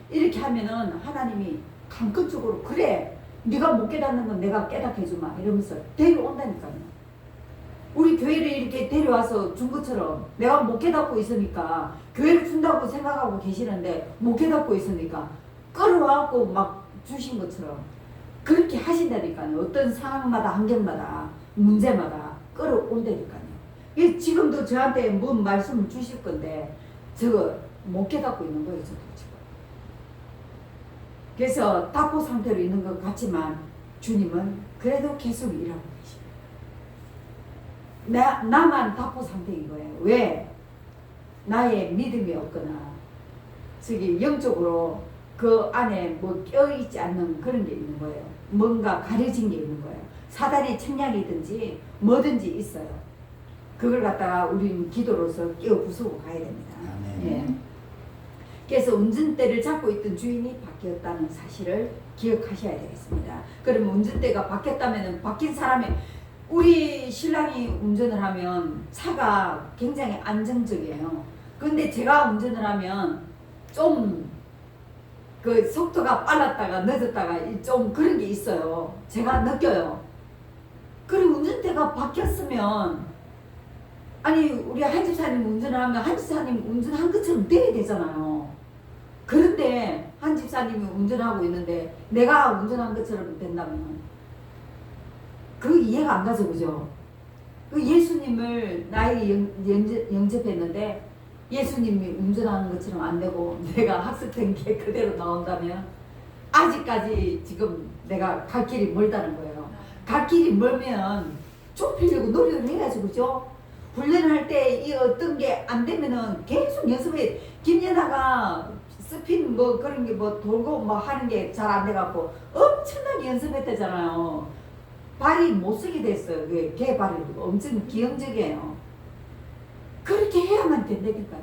이렇게 하면은 하나님이 감건적으로 그래 네가 못 깨닫는 건 내가 깨닫게 해주마 이러면서 데려온다니까요. 우리 교회를 이렇게 데려와서 준 것처럼 내가 못 깨닫고 있으니까 교회를 준다고 생각하고 계시는데 못 깨닫고 있으니까 끌어와갖고 막 주신 것처럼 그렇게 하신다니까요. 어떤 상황마다 환경마다 문제마다 끌어온다니까요. 지금도 저한테 뭔 말씀을 주실 건데 저거 못 깨닫고 있는 거예요. 저도 지금. 그래서 답보 상태로 있는 것 같지만 주님은 그래도 계속 일하고 계십니다. 나만 답보 상태인 거예요. 왜? 나의 믿음이 없거나 저기 영적으로 그 안에 뭐 껴있지 않는 그런 게 있는 거예요. 뭔가 가려진 게 있는 거예요. 사단의 책략이든지 뭐든지 있어요. 그걸 갖다가 우리는 기도로서 끼워 부수고 가야 됩니다. 예. 그래서 운전대를 잡고 있던 주인이 바뀌었다는 사실을 기억하셔야 되겠습니다. 그러면 운전대가 바뀌었다면 바뀐 사람의 우리 신랑이 운전을 하면 차가 굉장히 안정적이에요. 그런데 제가 운전을 하면 좀 그 속도가 빨랐다가 늦었다가 좀 그런 게 있어요. 제가 느껴요. 그리고 운전대가 바뀌었으면 아니 우리 한집사님 운전을 하면 한집사님 운전한 것처럼 돼야 되잖아요. 그런데 한집사님이 운전하고 있는데 내가 운전한 것처럼 된다면 그 이해가 안 가죠. 그죠? 그 예수님을 나에게 영접했는데 예수님이 운전하는 것처럼 안 되고 내가 학습된 게 그대로 나온다면 아직까지 지금 내가 갈 길이 멀다는 거예요. 갈 길이 멀면 좁히려고 노력을 해야죠. 그죠? 훈련할 때 이 어떤 게 안 되면은 계속 연습해. 김연아가 스핀 뭐 그런 게 뭐 돌고 뭐 하는 게 잘 안 돼갖고 엄청나게 연습했다잖아요. 발이 못 쓰게 됐어요. 걔 발이 엄청 기형적이에요. 그렇게 해야만 된다니까요.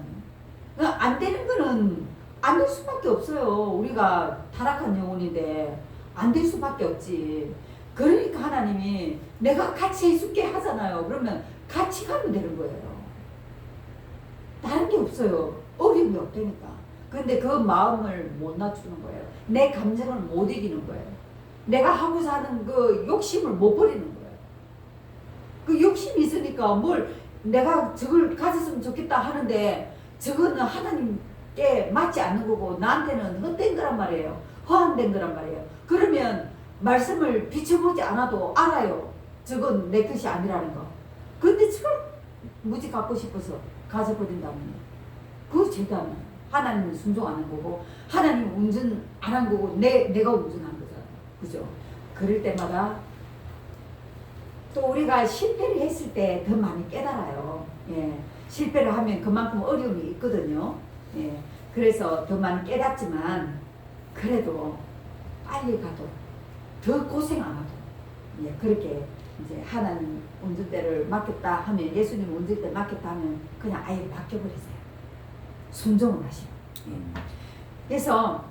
안 되는 거는 안 될 수밖에 없어요. 우리가 타락한 영혼인데 안 될 수밖에 없지. 그러니까 하나님이 내가 같이 해줄게 하잖아요. 그러면 같이 가면 되는 거예요. 다른 게 없어요. 어려움이 없다니까. 근데 그 마음을 못 낮추는 거예요. 내 감정을 못 이기는 거예요. 내가 하고자 하는 그 욕심을 못 버리는 거예요. 그 욕심이 있으니까 뭘 내가 저걸 가졌으면 좋겠다 하는데 저거는 하나님 게 맞지 않는 거고 나한테는 헛된 거란 말이에요. 허황된 거란 말이에요. 그러면 말씀을 비춰보지 않아도 알아요. 저건 내 뜻이 아니라는 거. 근데 저걸 무지 갖고 싶어서 가져버린다면 그거 제도 안 해요. 하나님은 순종 안 한 거고 하나님은 운전 안 한 거고 내가 운전한 거잖아요. 그죠? 그럴 때마다 또 우리가 실패를 했을 때 더 많이 깨달아요. 예. 실패를 하면 그만큼 어려움이 있거든요. 예. 그래서 더 많이 깨닫지만 그래도 빨리 가도 더 고생 안 하도 예. 그렇게 이제 하나님 운전대를 맡겼다 하면 예수님 운전대 맡겼다 하면 그냥 아예 맡겨버리세요. 순종을 하시고. 예. 그래서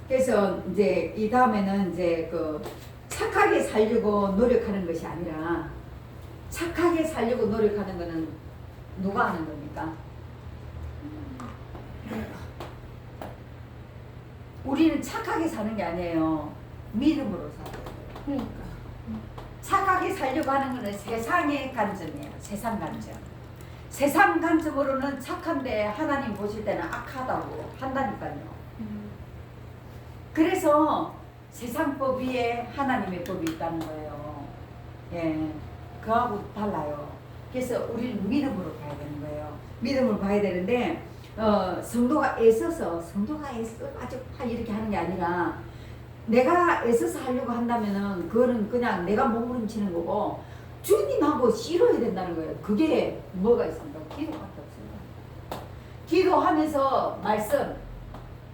그래서 이제 이 다음에는 이제 그 착하게 살려고 노력하는 것이 아니라 착하게 살려고 노력하는 것은 누가 하는 겁니까? 우리는 착하게 사는 게 아니에요. 믿음으로 살아요. 그러니까. 착하게 살려고 하는 것은 세상의 관점이에요. 세상 관점. 세상 관점으로는 착한데 하나님 보실 때는 악하다고 한다니까요. 그래서 세상 법 위에 하나님의 법이 있다는 거예요. 예, 그하고 달라요. 그래서 우리는 믿음으로 봐야 되는 거예요. 믿음으로 봐야 되는데 성도가 애써서 아주 이렇게 하는 게 아니라 내가 애써서 하려고 한다면은 그거는 그냥 내가 몸부림치는 거고 주님하고 씨로야 된다는 거예요. 그게 뭐가 있습니까? 기도밖에 없습니다. 기도하면서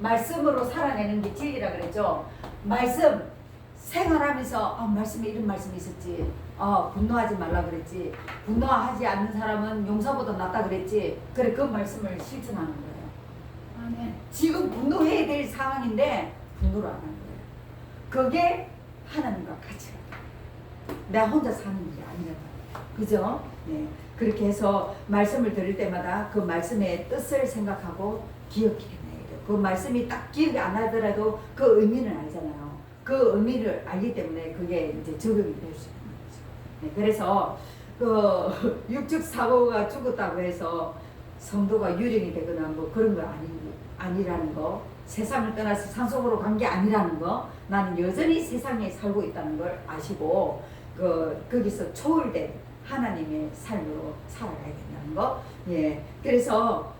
말씀으로 살아내는 게 진리라 그랬죠. 말씀 생활하면서 말씀에 이런 말씀이 있었지. 분노하지 말라 그랬지. 분노하지 않는 사람은 용사보다 낫다 그랬지. 그래 그 말씀을 실천하는 거예요. 아멘. 지금 분노해야 될 상황인데 분노를 안 하는 거예요. 그게 하나님과 같이 가요. 내가 혼자 사는 일이 아니라 그죠? 네. 그렇게 해서 말씀을 들을 때마다 그 말씀의 뜻을 생각하고 기억해내야 돼요. 그 말씀이 딱 기억이 안 나더라도 그 의미는 알잖아요. 그 의미를 알기 때문에 그게 이제 적용이 될 수 있는 거죠. 네. 그래서 그 육축 사고가 죽었다고 해서 성도가 유령이 되거나 뭐 그런 거 아니라는 거, 세상을 떠나서 산속으로 간 게 아니라는 거, 나는 여전히 세상에 살고 있다는 걸 아시고 거기서 초월된 하나님의 삶으로 살아가야 된다는 거. 예. 그래서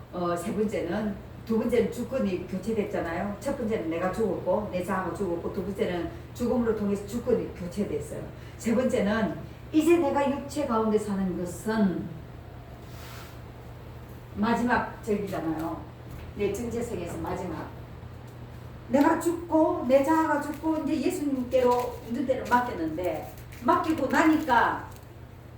두 번째는 주권이 교체됐잖아요. 첫 번째는 내가 죽었고 내 자아가 죽었고, 두 번째는 죽음으로 통해서 주권이 교체됐어요. 세 번째는 이제 내가 육체 가운데 사는 것은 마지막 절기잖아요. 내 정체성에서 마지막. 내가 죽고 내 자아가 죽고 이제 예수님께로 운전대를 맡겼는데, 맡기고 나니까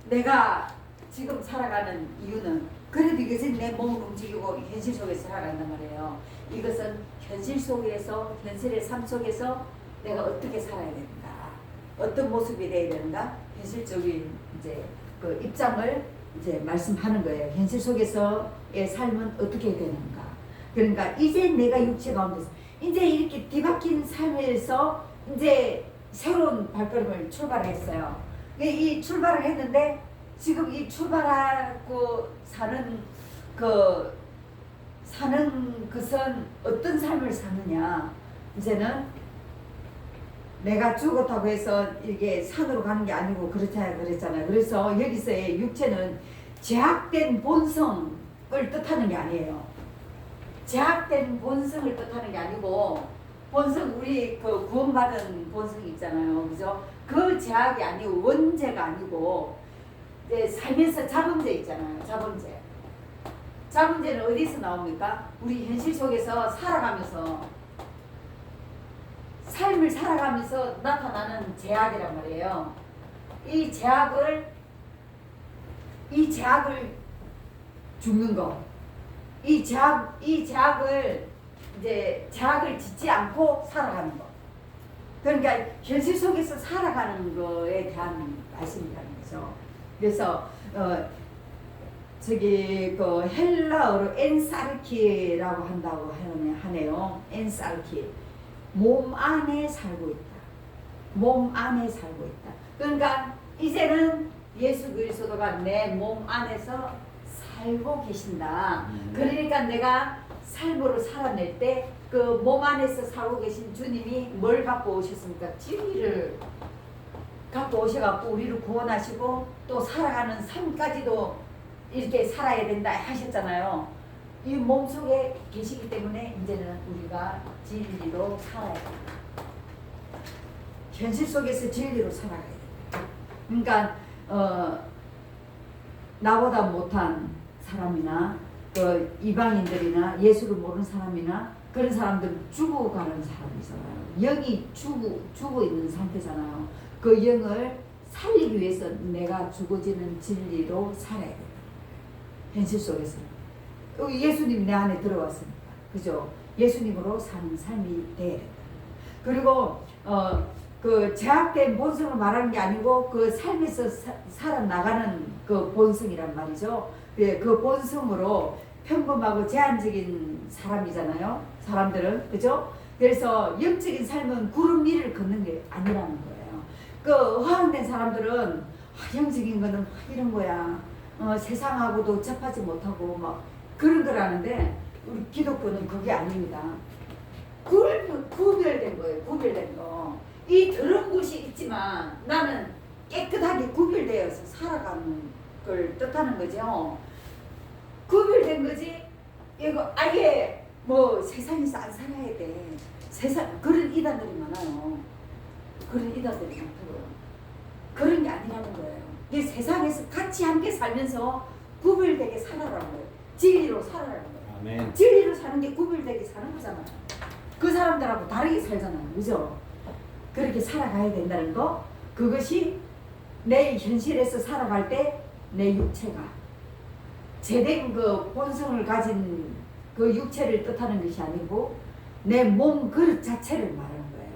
내가 지금 살아가는 이유는 그래도 이것은 내 몸을 움직이고 현실 속에서 살아간단 말이에요. 이것은 현실 속에서, 현실의 삶 속에서 내가 어떻게 살아야 되는가, 어떤 모습이 되어야 되는가, 현실적인 이제 그 입장을 이제 말씀하는 거예요. 현실 속에서의 삶은 어떻게 되는가. 그러니까 이제 내가 육체 가운데서 이제 이렇게 뒤바뀐 삶에서 이제 새로운 발걸음을 출발했어요. 이 출발을 했는데 지금 이 출발하고 사는 것은 어떤 삶을 사느냐. 이제는 내가 죽었다고 해서 이게 산으로 가는 게 아니고 그랬잖아요. 그래서 여기서의 육체는 제약된 본성을 뜻하는 게 아니에요. 제약된 본성을 뜻하는 게 아니고, 본성, 우리 그 구원받은 본성이 있잖아요. 그죠? 그 제약이 아니고, 원죄가 아니고, 이제 살면서 자범죄 있잖아요. 자범죄. 자범죄는 어디서 나옵니까? 우리 현실 속에서 삶을 살아가면서 나타나는 제약이란 말이에요. 이 제약을 죽는 거. 이 제약을 짓지 않고 살아가는 거. 그러니까 현실 속에서 살아가는 거에 대한 말씀이라는 거죠. 그래서 그 헬라어로 엔사르키라고 한다고 하네요. 엔사르키. 몸 안에 살고 있다. 몸 안에 살고 있다. 그러니까 이제는 예수 그리스도가 내 몸 안에서 살고 계신다. 그러니까 내가 삶으로 살아낼 때 그 몸 안에서 살고 계신 주님이 뭘 갖고 오셨습니까? 진리를 갖고 오셔갖고 우리를 구원하시고 또 살아가는 삶까지도 이렇게 살아야 된다 하셨잖아요. 이 몸속에 계시기 때문에 이제는 우리가 진리로 살아야 된다. 현실 속에서 진리로 살아가야 된다. 그러니까 나보다 못한 사람이나 그 이방인들이나 예수를 모르는 사람이나 그런 사람들 죽어가는 사람이잖아요. 영이 죽어 있는 상태잖아요. 그 영을 살리기 위해서 내가 죽어지는 진리로 살아야 된다. 현실 속에서 예수님이 내 안에 들어왔으니까, 그죠? 예수님으로 사는 삶이 돼야 된다. 그리고 그 제약된 본성을 말하는 게 아니고 그 삶에서 살아나가는 그 본성이란 말이죠. 그 본성으로 평범하고 제한적인 사람이잖아요. 사람들은, 그죠? 그래서 영적인 삶은 구름 위를 걷는 게 아니라는 거예요. 그 허황된 사람들은 영적인 거는 이런 거야. 세상하고도 접하지 못하고 막 그런 거라는데 우리 기독교는 그게 아닙니다. 구별된 거예요. 구별된 거. 이 더러운 곳이 있지만 나는 깨끗하게 구별되어서 살아가는 걸 뜻하는 거죠. 구별된 거지. 이거 아예 뭐 세상에서 안 살아야 돼. 세상 그런 이단들이 많아요. 그런 이단들이 많다고요. 그런 게 아니라는 거예요. 이 세상에서 같이 함께 살면서 구별되게 살아라는 거예요. 진리로 살아라는 거예요. 아멘. 진리로 사는 게 구별되게 사는 거잖아요. 그 사람들하고 다르게 살잖아요. 그죠? 그렇게 살아가야 된다는 거. 그것이 내 현실에서 살아갈 때 내 육체가 제된 그 본성을 가진 그 육체를 뜻하는 것이 아니고 내 몸 그릇 자체를 말하는 거예요.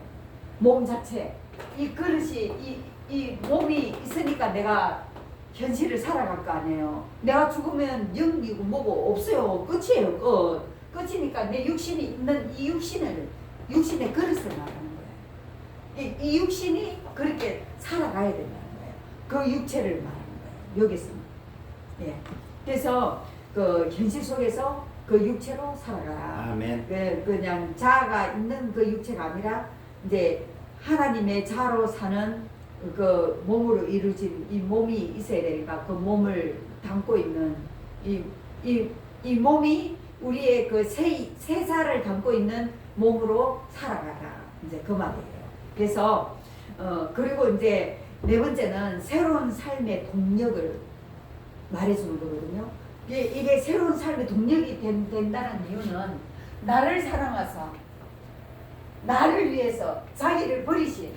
몸 자체. 이 그릇이 이 몸이 있으니까 내가 현실을 살아갈 거 아니에요. 내가 죽으면 영이고 뭐고 없어요. 끝이에요. 끝이니까 내 육신이 있는 이 육신의 그릇을 말하는 거예요. 이 육신이 그렇게 살아가야 된다는 거예요. 그 육체를 말하는 거예요. 여기서. 예. 그래서 그 현실 속에서 그 육체로 살아가라. 아멘. 그냥 자아가 있는 그 육체가 아니라 이제 하나님의 자로 사는 그 몸으로 이루어진 이 몸이 있어야 되니까 그 몸을 담고 있는 이 몸이 우리의 그 세사를 담고 있는 몸으로 살아가라. 이제 그 말이에요. 그래서 그리고 이제 네 번째는 새로운 삶의 동력을 말해주는 거거든요. 이게 새로운 삶의 동력이 된다는 이유는 나를 사랑하사 나를 위해서 자기를 버리신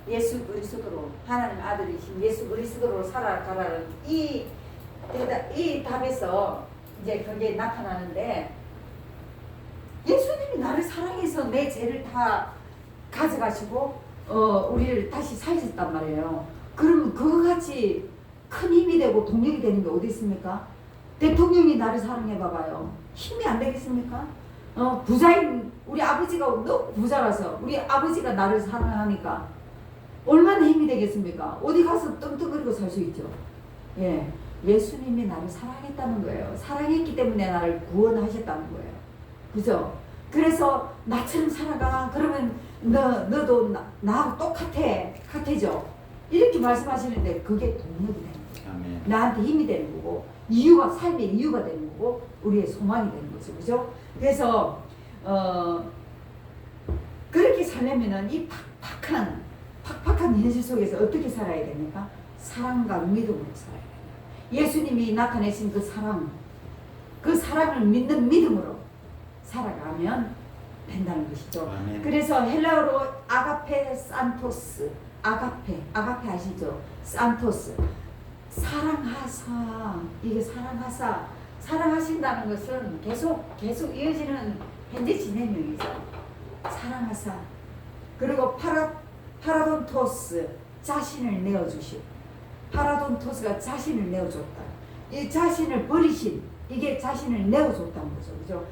예수 그리스도로 하나님 아들이신 예수 그리스도로 살아가라는 이 답에서 이제 그게 나타나는데 예수님이 나를 사랑해서 내 죄를 다 가져가시고 우리를 다시 살리셨단 말이에요. 그러면 그거같이 큰 힘이 되고 동력이 되는 게 어디 있습니까? 대통령이 나를 사랑해 봐봐요. 힘이 안 되겠습니까? 부자인 우리 아버지가 너무 부자라서 우리 아버지가 나를 사랑하니까 얼마나 힘이 되겠습니까? 어디 가서 떵떵거리고 살 수 있죠. 예, 예수님이 나를 사랑했다는 거예요. 사랑했기 때문에 나를 구원하셨다는 거예요. 그죠? 그래서 나처럼 살아가. 그러면 너도 나하고 같아져. 이렇게 말씀하시는데 그게 동력이 되는 거예요. 아멘. 나한테 힘이 되는 거고 삶의 이유가 되는 거고 우리의 소망이 되는 거죠. 그죠? 그래서 그렇게 살려면은 이 팍팍한 현실 속에서 어떻게 살아야 됩니까? 사랑과 믿음으로 살아야 됩니다. 예수님이 나타내신 그 사랑을 믿는 믿음으로 살아가면 된다는 것이죠. 아멘. 그래서 헬라어로 아가페 산토스, 아가페 아시죠? 산토스, 사랑하사. 이게 사랑하신다는 것은 계속 이어지는 현재 진행형이죠. 사랑하사. 그리고 파라돈토스, 자신을 내어주심. 파라돈토스가 자신을 내어줬다. 이 자신을 버리신, 이게 자신을 내어줬다는 거죠. 그죠?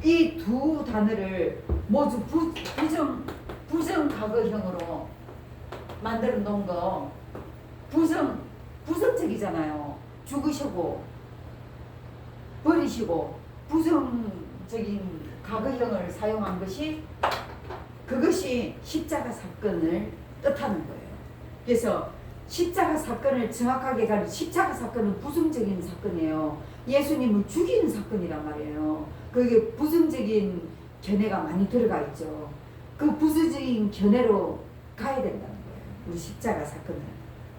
이 두 단어를 모두 부정 과거형으로 만들어 놓은 거 부정적이잖아요. 죽으시고 버리시고 부정적인 과거형을 사용한 것이 그것이 십자가 사건을 뜻하는 거예요. 그래서 십자가 사건을 정확하게 가르쳐 십자가 사건은 부정적인 사건이에요. 예수님을 죽이는 사건이란 말이에요. 그게 부정적인 견해가 많이 들어가 있죠. 그 부정적인 견해로 가야 된다는 거예요. 우리 십자가 사건을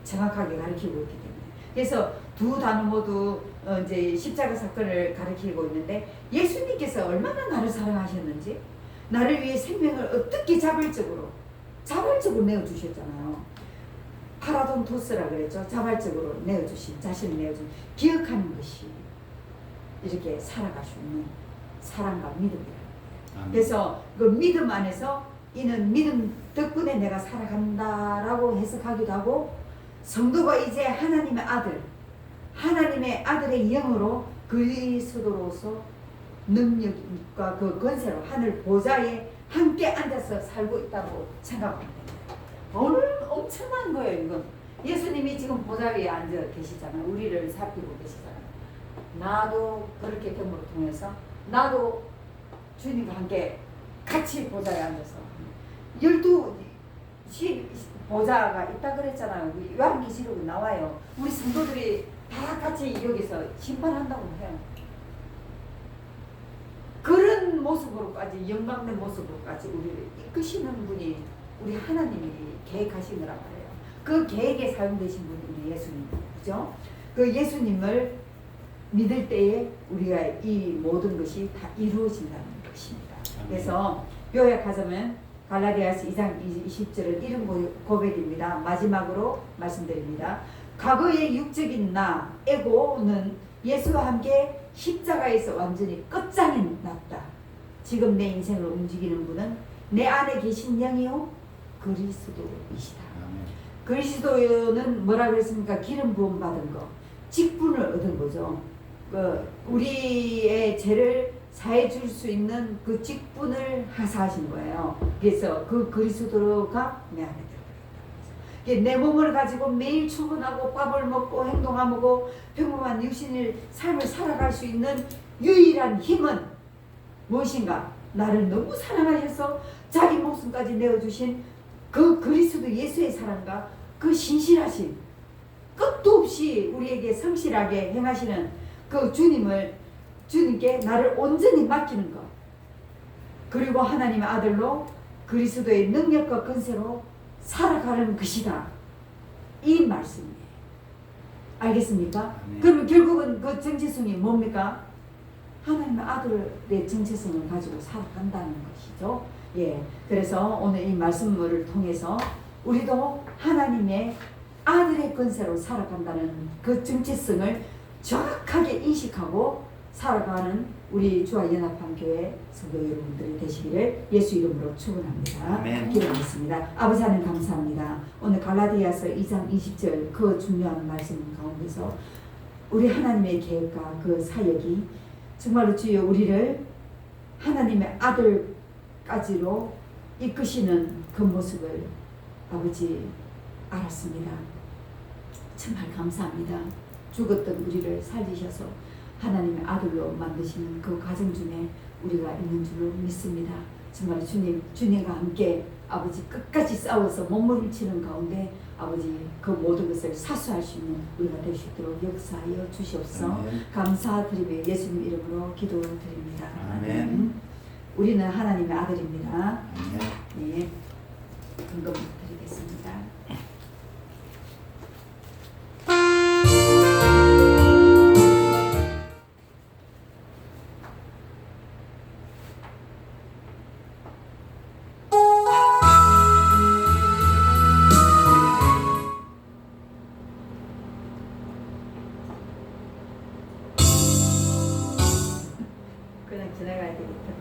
정확하게 가르치고 있기 때문에. 그래서 두 단어 모두 이제 십자가 사건을 가르치고 있는데 예수님께서 얼마나 나를 사랑하셨는지 나를 위해 생명을 어떻게 자발적으로 내어주셨잖아요. 파라돈토스라 그랬죠. 자발적으로 내어주신 자신을 내어준 기억하는 것이 이렇게 살아갈 수 있는 사랑과 믿음이에요. 그래서 그 믿음 안에서 이는 믿음 덕분에 내가 살아간다라고 해석하기도 하고 성도가 이제 하나님의 아들의 영으로 그리스도로서 능력과 그 권세로 하늘 보좌에 함께 앉아서 살고 있다고 생각합니다. 오늘 엄청난 거예요. 이건 예수님이 지금 보좌 위에 앉아 계시잖아요. 우리를 살피고 계시잖아요. 나도 그렇게 됨으로 통해서 나도 주님과 함께 같이 보좌에 앉아서 12 보좌가 있다 그랬잖아요. 요한계시록에 나와요. 우리 성도들이 다 같이 여기서 심판한다고 해요. 그런 모습으로까지 영광된 모습으로까지 우리를 이끄시는 분이 우리 하나님이 계획하신 거란 말이에요. 그 계획에 사용되신 분이 우리 예수님이죠. 그죠? 그 예수님을 믿을 때에 우리가 이 모든 것이 다 이루어진다는 것입니다. 그래서 요약하자면 갈라디아서 2장 20절은 이런 고백입니다. 마지막으로 말씀드립니다. 과거의 육적인 나, 에고는 예수와 함께 십자가에서 완전히 끝장이 났다. 지금 내 인생을 움직이는 분은 내 안에 계신 영이요 그리스도이시다. 그리스도는 뭐라 그랬습니까? 기름 부음 받은 거, 직분을 얻은 거죠. 우리의 죄를 사해 줄 수 있는 그 직분을 하사하신 거예요. 그래서 그 그리스도가 내 안에 들어있다. 내 몸을 가지고 매일 출근하고 밥을 먹고 행동하고 평범한 육신의 삶을 살아갈 수 있는 유일한 힘은 무엇인가? 나를 너무 사랑하셔서 자기 목숨까지 내어주신 그 그리스도 예수의 사랑과 그 신실하신 끝도 없이 우리에게 성실하게 행하시는 그 주님께 나를 온전히 맡기는 것, 그리고 하나님의 아들로 그리스도의 능력과 권세로 살아가는 것이다. 이 말씀이에요. 알겠습니까? 그러면 결국은 그 정체성이 뭡니까? 하나님의 아들의 정체성을 가지고 살아간다는 것이죠. 예, 그래서 오늘 이 말씀을 통해서 우리도 하나님의 아들의 권세로 살아간다는 그 정체성을 정확하게 인식하고 살아가는 우리 주와 연합한 교회 성도 여러분들이 되시기를 예수 이름으로 축원합니다. 기도하겠습니다. 아버지 하나님 감사합니다. 오늘 갈라디아서 2장 20절 그 중요한 말씀 가운데서 우리 하나님의 계획과 그 사역이 정말로 주여 우리를 하나님의 아들까지로 이끄시는 그 모습을 아버지 알았습니다. 정말 감사합니다. 죽었던 우리를 살리셔서 하나님의 아들로 만드시는 그 과정 중에 우리가 있는 줄로 믿습니다. 정말 주님과 함께 아버지 끝까지 싸워서 몸부림치는 가운데 아버지 그 모든 것을 사수할 수 있는 우리가 될 수 있도록 역사하여 주시옵소서. 아멘. 감사드리며 예수님 이름으로 기도드립니다. 아멘. 우리는 하나님의 아들입니다. 아멘. 네, 금금 드리겠습니다. 그냥 지나가야 되겠다.